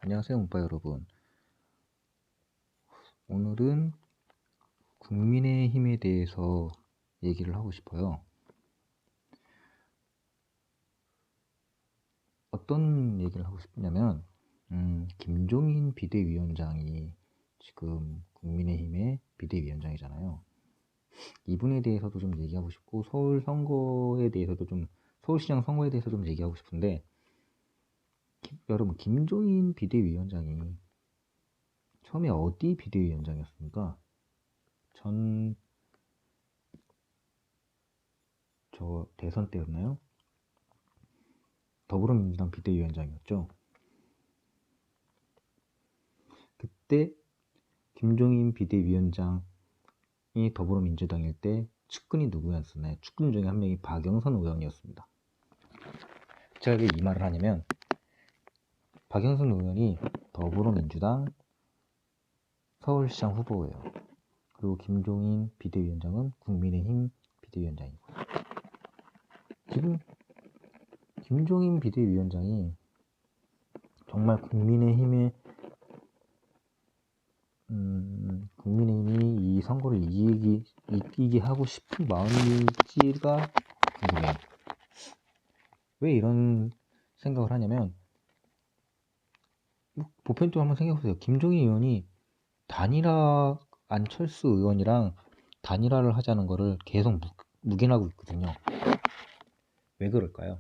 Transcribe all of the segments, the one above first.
안녕하세요, 문바 여러분. 오늘은 국민의힘에 대해서 얘기를 하고 싶어요. 어떤 얘기를 하고 싶냐면, 김종인 비대위원장이 지금 국민의힘의 비대위원장이잖아요. 이분에 대해서도 좀 얘기하고 싶고, 서울시장 선거에 대해서 좀 얘기하고 싶은데, 여러분, 김종인 비대위원장이 처음에 어디 비대위원장이었습니까? 저 대선 때였나요? 더불어민주당 비대위원장이었죠. 그때 김종인 비대위원장이 더불어민주당일 때 측근이 누구였었나요? 측근 중에 한 명이 박영선 의원이었습니다. 제가 왜 이 말을 하냐면, 박영선 의원이 더불어민주당 서울시장 후보예요. 그리고 김종인 비대위원장은 국민의힘 비대위원장이고, 지금 김종인 비대위원장이 정말 국민의힘이 이 선거를 이기게 하고 싶은 마음일지가 궁금해요. 왜 이런 생각을 하냐면, 보편적으로 한번 생각해보세요. 김종인 의원이 안철수 의원이랑 단일화를 하자는 거를 계속 묵인하고 있거든요. 왜 그럴까요?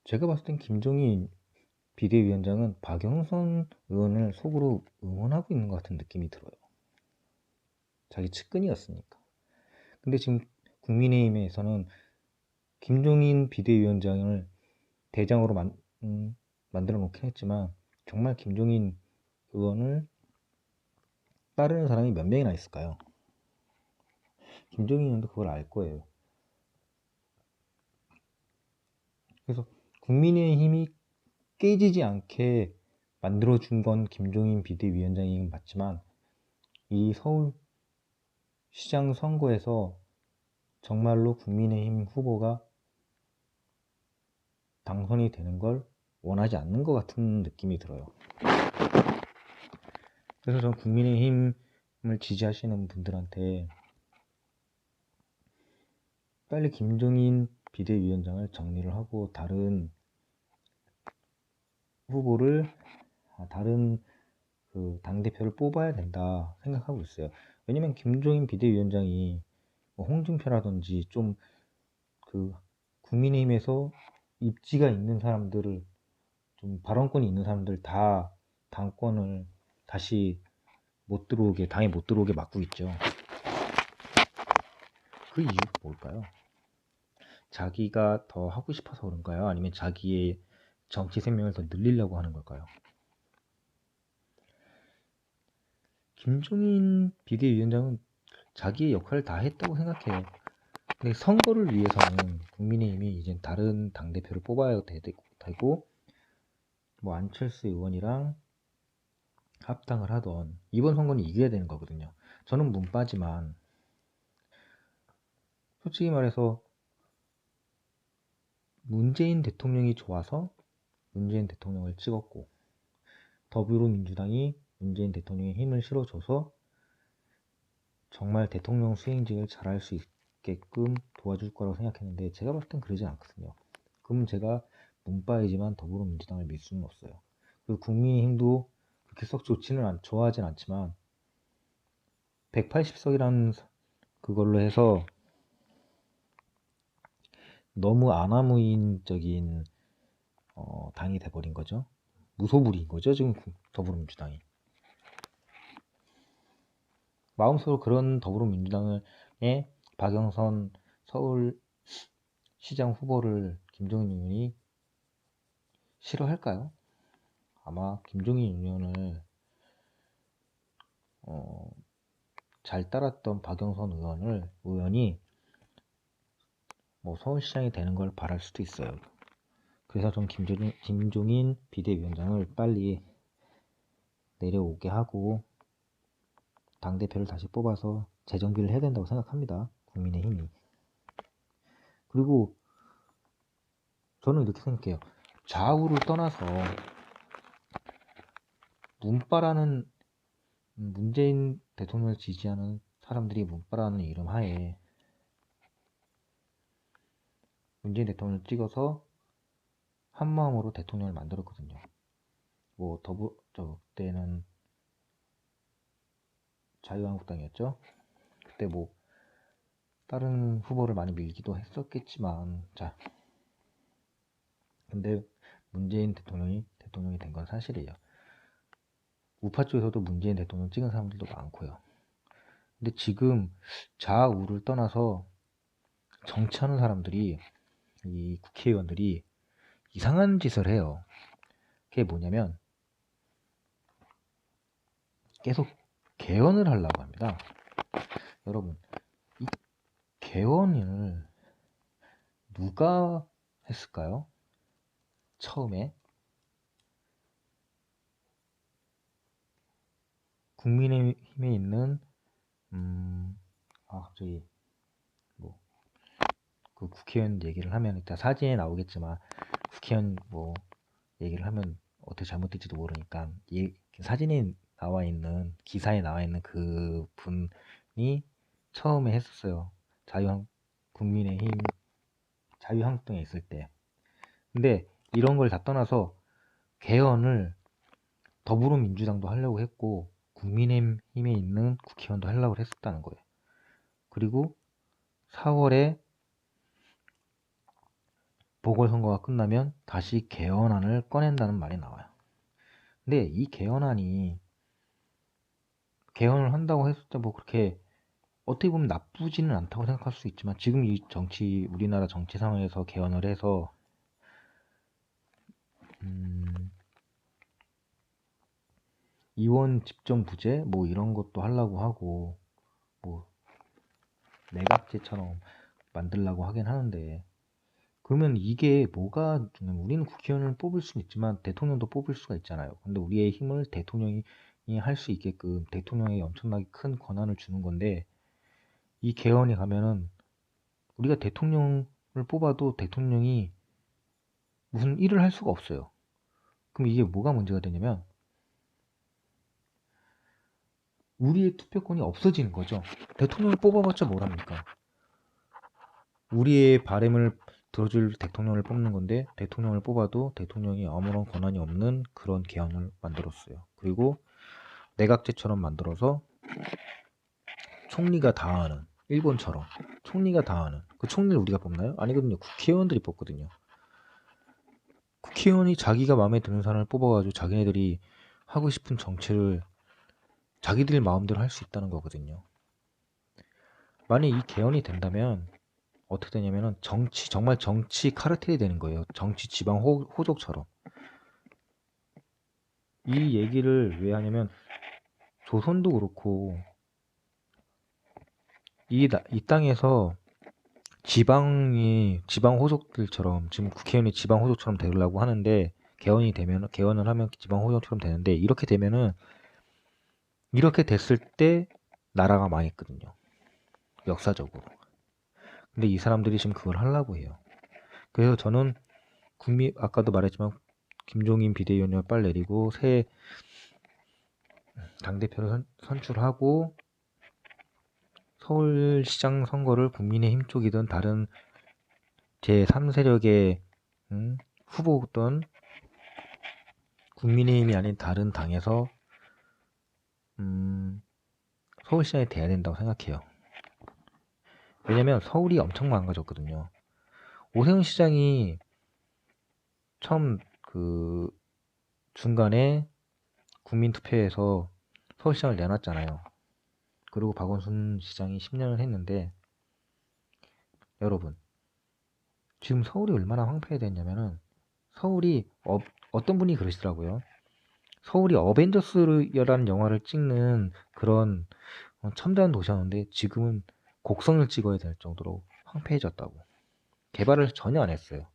제가 봤을 땐 김종인 비대위원장은 박영선 의원을 속으로 응원하고 있는 것 같은 느낌이 들어요. 자기 측근이었으니까. 근데 지금 국민의힘에서는 김종인 비대위원장을 대장으로 만들어 놓긴 했지만, 정말 김종인 의원을 따르는 사람이 몇 명이나 있을까요? 김종인 의원도 그걸 알 거예요. 그래서 국민의힘이 깨지지 않게 만들어준 건 김종인 비대위원장이긴 맞지만, 이 서울시장 선거에서 정말로 국민의힘 후보가 당선이 되는 걸 원하지 않는 것 같은 느낌이 들어요. 그래서 전 국민의힘을 지지하시는 분들한테 빨리 김종인 비대위원장을 정리를 하고 다른 그 당대표를 뽑아야 된다 생각하고 있어요. 왜냐면 김종인 비대위원장이 홍준표라든지 좀 그 국민의힘에서 입지가 있는 사람들을, 좀 발언권이 있는 사람들 다 당권을 다시 당에 못 들어오게 막고 있죠. 그 이유가 뭘까요? 자기가 더 하고 싶어서 그런가요? 아니면 자기의 정치 생명을 더 늘리려고 하는 걸까요? 김종인 비대위원장은 자기의 역할을 다 했다고 생각해요. 근데 선거를 위해서는 국민의힘이 이제 다른 당대표를 뽑아야 되고, 뭐 안철수 의원이랑 합당을 하던, 이번 선거는 이겨야 되는 거거든요. 저는 문바지만 솔직히 말해서 문재인 대통령이 좋아서 문재인 대통령을 찍었고, 더불어민주당이 문재인 대통령의 힘을 실어줘서 정말 대통령 수행직을 잘할 수 있게끔 도와줄 거라고 생각했는데, 제가 봤을 땐 그러지 않거든요. 그럼 제가 문바이지만 더불어민주당을 밀 수는 없어요. 그리고 국민의힘도 그렇게 썩 좋아하진 않지만 180석이라는 그걸로 해서 너무 아나무인적인 당이 돼버린 거죠. 무소불위인 거죠, 지금 더불어민주당이. 마음속으로 그런 더불어민주당의 박영선 서울시장 후보를 김종인 의원이 싫어할까요? 아마 김종인 의원을 잘 따랐던 박영선 의원이 뭐 서울시장이 되는 걸 바랄 수도 있어요. 그래서 전 김종인 비대위원장을 빨리 내려오게 하고 당대표를 다시 뽑아서 재정비를 해야 된다고 생각합니다. 국민의힘이. 그리고 저는 이렇게 생각해요. 좌우를 떠나서 문바라는 문재인 대통령을 지지하는 사람들이 문바라는 이름 하에 문재인 대통령을 찍어서 한마음으로 대통령을 만들었거든요. 뭐 그때는 자유한국당이었죠. 그때 뭐 다른 후보를 많이 밀기도 했었겠지만, 자, 근데 문재인 대통령이 된 건 사실이에요. 우파 쪽에서도 문재인 대통령 찍은 사람들도 많고요. 근데 지금 좌우를 떠나서 정치하는 사람들이, 이 국회의원들이 이상한 짓을 해요. 그게 뭐냐면 계속 개헌을 하려고 합니다. 여러분, 이 개헌을 누가 했을까요? 처음에 국민의힘에 있는 갑자기 뭐 그 국회의원 얘기를 하면 일단 사진에 나오겠지만 국회의원 뭐 얘기를 하면 어떻게 잘못될지도 모르니까 사진에 나와 있는 기사에 나와 있는 그 분이 처음에 했었어요. 국민의힘 자유한국당에 있을 때. 근데 이런 걸 다 떠나서 개헌을 더불어민주당도 하려고 했고 국민의힘에 있는 국회의원도 하려고 했었다는 거예요. 그리고 4월에 보궐선거가 끝나면 다시 개헌안을 꺼낸다는 말이 나와요. 근데 이 개헌안이 개헌을 한다고 했을 때 뭐 그렇게 어떻게 보면 나쁘지는 않다고 생각할 수 있지만 지금 이 우리나라 정치 상황에서 개헌을 해서 의원 집정부제 뭐 이런 것도 하려고 하고 뭐 내각제처럼 만들려고 하긴 하는데 그러면 이게 뭐가 중요하면 우리는 국회의원을 뽑을 수는 있지만 대통령도 뽑을 수가 있잖아요. 근데 우리의 힘을 대통령이 할 수 있게끔 대통령에게 엄청나게 큰 권한을 주는 건데 이 개헌이 가면은 우리가 대통령을 뽑아도 대통령이 무슨 일을 할 수가 없어요. 그럼 이게 뭐가 문제가 되냐면 우리의 투표권이 없어지는 거죠. 대통령을 뽑아봤자 뭘 합니까? 우리의 바람을 들어줄 대통령을 뽑는 건데 대통령을 뽑아도 대통령이 아무런 권한이 없는 그런 개헌을 만들었어요. 그리고 내각제처럼 만들어서 총리가 다 하는 일본처럼 총리가 다 하는 그 총리를 우리가 뽑나요? 아니거든요. 국회의원들이 뽑거든요. 국회의원이 자기가 마음에 드는 사람을 뽑아가지고 자기네들이 하고 싶은 정치를 자기들 마음대로 할 수 있다는 거거든요. 만약 이 개헌이 된다면 어떻게 되냐면은 정말 정치 카르텔이 되는 거예요. 정치 지방 호족처럼. 이 얘기를 왜 하냐면 조선도 그렇고 이 땅에서 지방 호족들처럼 지금 국회의원이 지방 호족처럼 되려고 하는데 개헌을 하면 지방 호족처럼 되는데 이렇게 됐을 때 나라가 망했거든요. 역사적으로. 근데 이 사람들이 지금 그걸 하려고 해요. 그래서 저는 아까도 말했지만 김종인 비대위원장을 빨리 내리고 새 당대표를 선출하고 서울시장 선거를 국민의힘 쪽이든 다른 제3세력의 후보든 국민의힘이 아닌 다른 당에서 서울시장이 돼야 된다고 생각해요. 왜냐면 서울이 엄청 망가졌거든요. 오세훈 시장이 처음 그 중간에 국민투표에서 서울시장을 내놨잖아요. 그리고 박원순 시장이 10년을 했는데 여러분 지금 서울이 얼마나 황폐해졌냐면은 서울이 어떤 분이 그러시더라고요. 서울이 어벤져스라는 영화를 찍는 그런 첨단 도시였는데 지금은 곡성을 찍어야 될 정도로 황폐해졌다고. 개발을 전혀 안 했어요.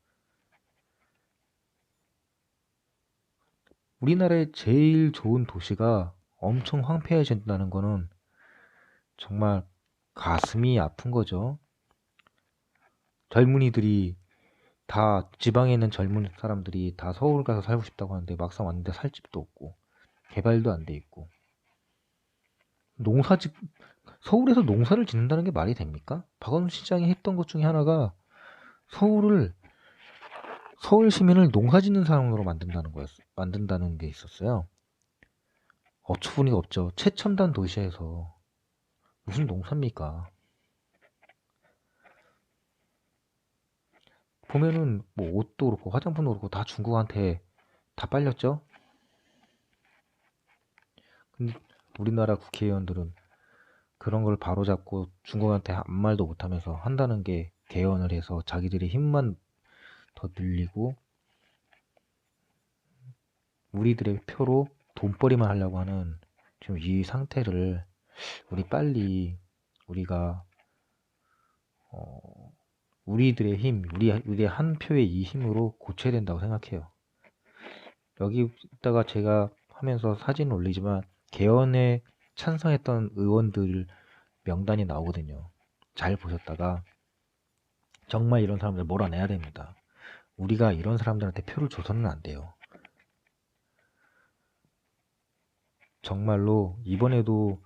우리나라의 제일 좋은 도시가 엄청 황폐해진다는 거는 정말 가슴이 아픈 거죠. 젊은이들이 다 지방에 있는 젊은 사람들이 다 서울 가서 살고 싶다고 하는데 막상 왔는데 살 집도 없고 개발도 안 돼 있고. 서울에서 농사를 짓는다는 게 말이 됩니까? 박원순 시장이 했던 것 중에 하나가 서울 시민을 농사 짓는 사람으로 만든다는 게 있었어요. 어처구니가 없죠. 최첨단 도시에서 무슨 농사입니까? 보면은 뭐 옷도 그렇고 화장품도 그렇고 다 중국한테 다 빨렸죠. 근데 우리나라 국회의원들은 그런 걸 바로잡고 중국한테 아무 말도 못하면서 한다는 게 개헌을 해서 자기들의 힘만 더 늘리고 우리들의 표로 돈벌이만 하려고 하는 지금 이 상태를 빨리 우리가 우리들의 힘, 우리의 한 표의 이 힘으로 고쳐야 된다고 생각해요. 여기다가 제가 하면서 사진 올리지만 개헌에 찬성했던 의원들 명단이 나오거든요. 잘 보셨다가 정말 이런 사람들 몰아내야 됩니다. 우리가 이런 사람들한테 표를 줘서는 안 돼요. 정말로 이번에도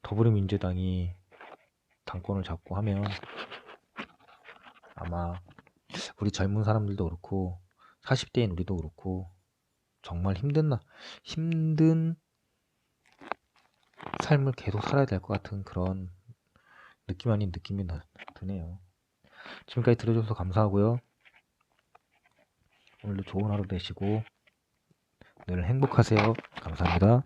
더불어민주당이 당권을 잡고 하면 아마 우리 젊은 사람들도 그렇고 40대인 우리도 그렇고 정말 힘든 삶을 계속 살아야 될 것 같은 그런 느낌 아닌 느낌이 드네요. 지금까지 들어줘서 감사하고요. 오늘도 좋은 하루 되시고 늘 행복하세요. 감사합니다.